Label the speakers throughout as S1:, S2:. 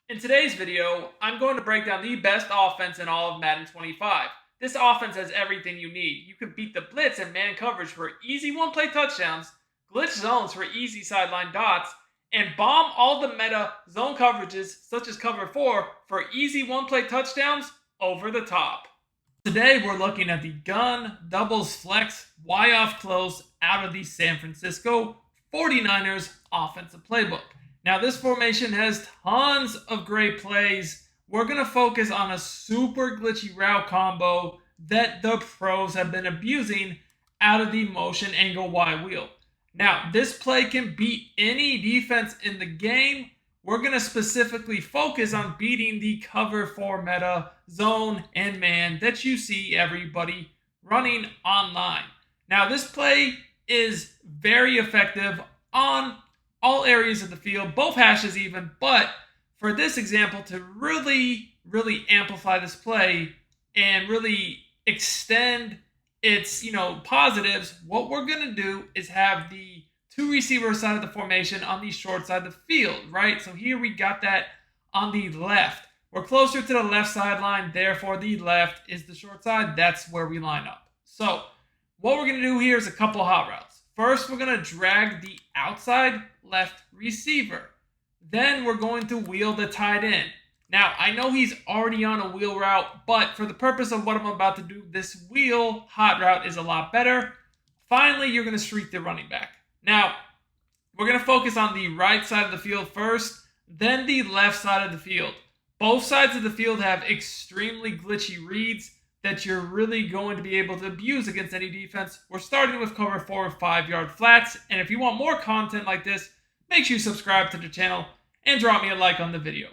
S1: In today's video, I'm going to break down the best offense in all of Madden 25. This offense has everything you need. You can beat the blitz and man coverage for easy one-play touchdowns, glitch zones for easy sideline dots, and bomb all the meta zone coverages such as cover 4 for easy one-play touchdowns over the top. Today we're looking at the gun doubles flex Y off close out of the San Francisco 49ers offensive playbook. Now, this formation has tons of great plays. We're going to focus on a super glitchy route combo that the pros have been abusing out of the motion angle Y wheel. Now, this play can beat any defense in the game. We're going to specifically focus on beating the cover 4 meta zone and man that you see everybody running online. Now, this play is very effective on all areas of the field, both hashes even, but for this example, to really amplify this play and really extend its positives, what we're going to do is have the two receiver side of the formation on the short side of the field, right? So here we got that on the left. We're closer to the left sideline, therefore the left is the short side. That's where we line up. So what we're going to do here is a couple of hot routes. First, we're going to drag the outside left receiver. Then we're going to wheel the tight end. Now, I know he's already on a wheel route, but for the purpose of what I'm about to do, this wheel hot route is a lot better. Finally, you're going to streak the running back. Now, we're going to focus on the right side of the field first, then the left side of the field. Both sides of the field have extremely glitchy reads that you're really going to be able to abuse against any defense. We're starting with cover 4 or 5-yard flats, and if you want more content like this, make sure you subscribe to the channel and drop me a like on the video.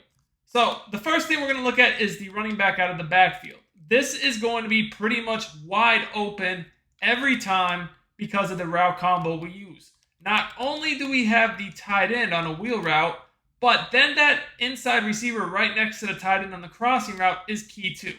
S1: So the first thing we're going to look at is the running back out of the backfield. This is going to be pretty much wide open every time because of the route combo we use. Not only do we have the tight end on a wheel route, but then that inside receiver right next to the tight end on the crossing route is key too.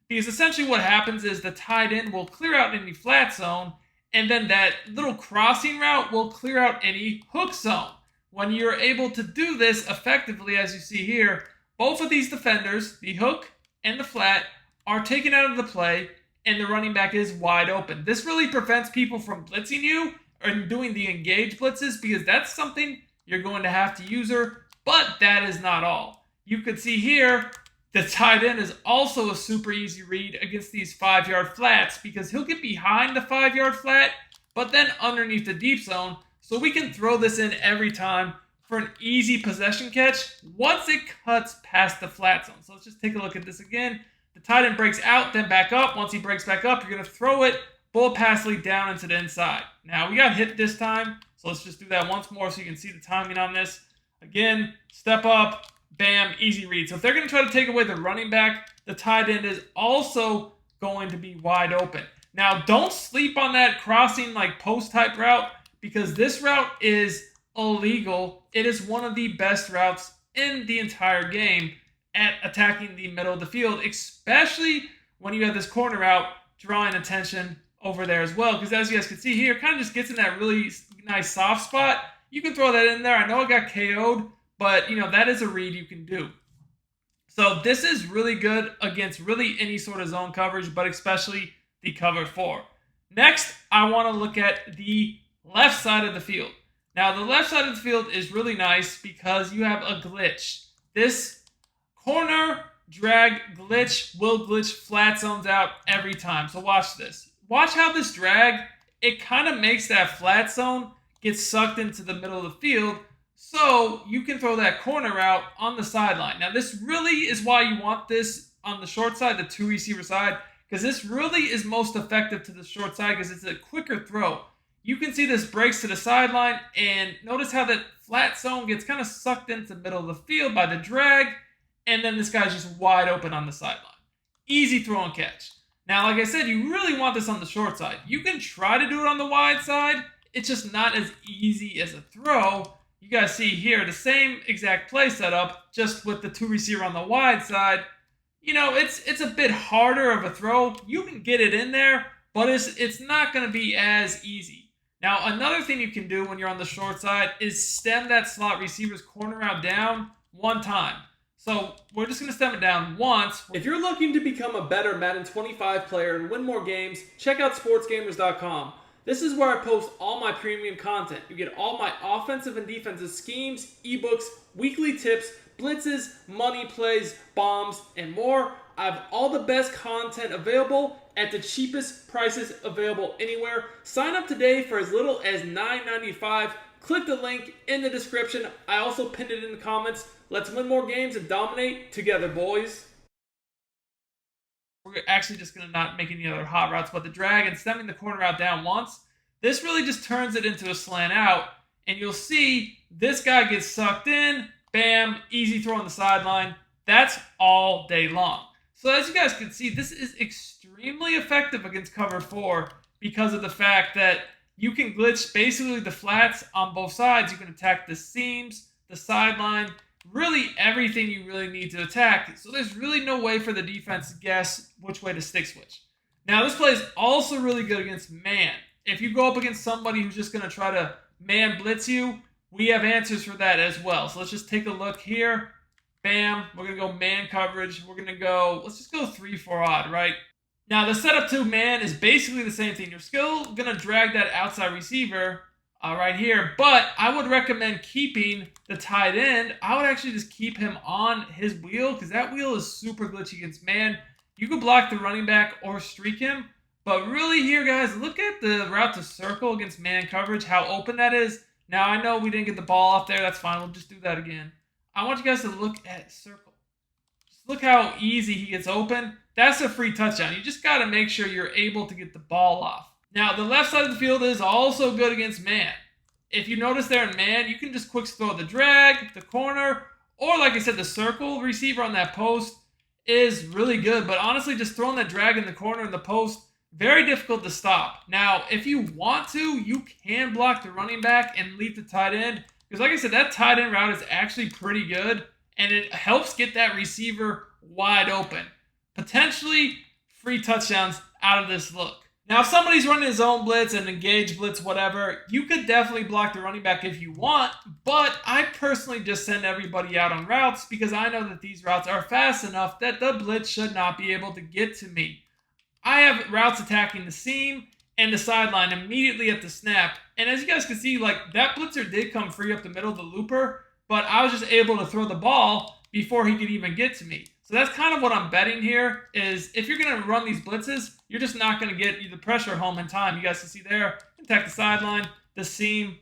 S1: Because essentially what happens is the tight end will clear out any flat zone, and then that little crossing route will clear out any hook zone. When you're able to do this effectively, as you see here, both of these defenders, the hook and the flat, are taken out of the play, and the running back is wide open. This really prevents people from blitzing you or doing the engage blitzes, because that's something you're going to have to use her, but that is not all. You could see here, the tight end is also a super easy read against these 5-yard flats because he'll get behind the 5-yard flat, but then underneath the deep zone. So we can throw this in every time for an easy possession catch once it cuts past the flat zone. So let's just take a look at this again. The tight end breaks out, then back up. Once he breaks back up, you're going to throw it bullet pass lead down into the inside. Now, we got hit this time, so let's just do that once more so you can see the timing on this. Again, step up. Bam, easy read. So if they're going to try to take away the running back, the tight end is also going to be wide open. Now, don't sleep on that crossing like post type route, because this route is illegal. It is one of the best routes in the entire game at attacking the middle of the field, especially when you have this corner out drawing attention over there as well. Because as you guys can see here, it kind of just gets in that really nice soft spot. You can throw that in there. I know it got KO'd, but, that is a read you can do. So this is really good against really any sort of zone coverage, but especially the cover 4. Next, I want to look at the left side of the field. Now, the left side of the field is really nice because you have a glitch. This corner drag glitch will glitch flat zones out every time. So watch this. Watch how this drag, it kind of makes that flat zone get sucked into the middle of the field, so you can throw that corner out on the sideline. Now, this really is why you want this on the short side, the two receiver side, because this really is most effective to the short side because it's a quicker throw. You can see this breaks to the sideline, and notice how that flat zone gets kind of sucked into the middle of the field by the drag, and then this guy's just wide open on the sideline. Easy throw and catch. Now, like I said, you really want this on the short side. You can try to do it on the wide side. It's just not as easy as a throw. You guys see here the same exact play setup, just with the two receiver on the wide side. It's a bit harder of a throw. You can get it in there, but it's not going to be as easy. Now, another thing you can do when you're on the short side is stem that slot receiver's corner out down one time. So we're just going to step it down once. If you're looking to become a better Madden 25 player and win more games, check out sportsgamers.com. This is where I post all my premium content. You get all my offensive and defensive schemes, ebooks, weekly tips, blitzes, money plays, bombs, and more. I have all the best content available at the cheapest prices available anywhere. Sign up today for as little as $9.95. Click the link in the description. I also pinned it in the comments. Let's win more games and dominate together, boys. We're actually just going to not make any other hot routes, but the drag and stemming the corner out down once. This really just turns it into a slant out, and you'll see this guy gets sucked in. Bam, easy throw on the sideline. That's all day long. So as you guys can see, this is extremely effective against cover 4 because of the fact that you can glitch basically the flats on both sides. You can attack the seams, the sideline, really everything you really need to attack. So there's really no way for the defense to guess which way to stick switch. Now this play is also really good against man. If you go up against somebody who's just going to try to man blitz you, we have answers for that as well. So let's just take a look here. Bam, we're going to go man coverage. We're going to go, let's just go 3-4 odd, right? Now the setup to man is basically the same thing. You're still going to drag that outside receiver right here, but I would recommend keeping the tight end. I would actually just keep him on his wheel because that wheel is super glitchy against man. You could block the running back or streak him, but really here, guys, look at the route to circle against man coverage, how open that is. Now, I know we didn't get the ball off there. That's fine. We'll just do that again. I want you guys to look at circle. Just look how easy he gets open. That's a free touchdown. You just got to make sure you're able to get the ball off. Now, the left side of the field is also good against man. If you notice there in man, you can just quick throw the drag, the corner, or like I said, the circle receiver on that post is really good. But honestly, just throwing that drag in the corner and the post, very difficult to stop. Now, if you want to, you can block the running back and leave the tight end. Because like I said, that tight end route is actually pretty good. And it helps get that receiver wide open. Potentially free touchdowns out of this look. Now, if somebody's running his own blitz and engage blitz, whatever, you could definitely block the running back if you want. But I personally just send everybody out on routes because I know that these routes are fast enough that the blitz should not be able to get to me. I have routes attacking the seam and the sideline immediately at the snap. And as you guys can see, like that blitzer did come free up the middle of the looper, but I was just able to throw the ball before he could even get to me. So that's kind of what I'm betting here is if you're going to run these blitzes, you're just not going to get the pressure home in time. You guys can see there, attack the sideline, the seam,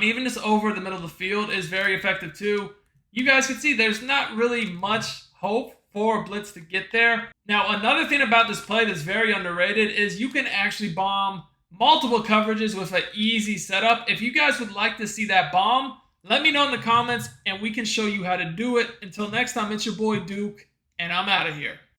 S1: even just over the middle of the field is very effective too. You guys can see there's not really much hope for a blitz to get there. Now, another thing about this play that's very underrated is you can actually bomb multiple coverages with an easy setup. If you guys would like to see that bomb, let me know in the comments and we can show you how to do it. Until next time, it's your boy Duke, and I'm out of here.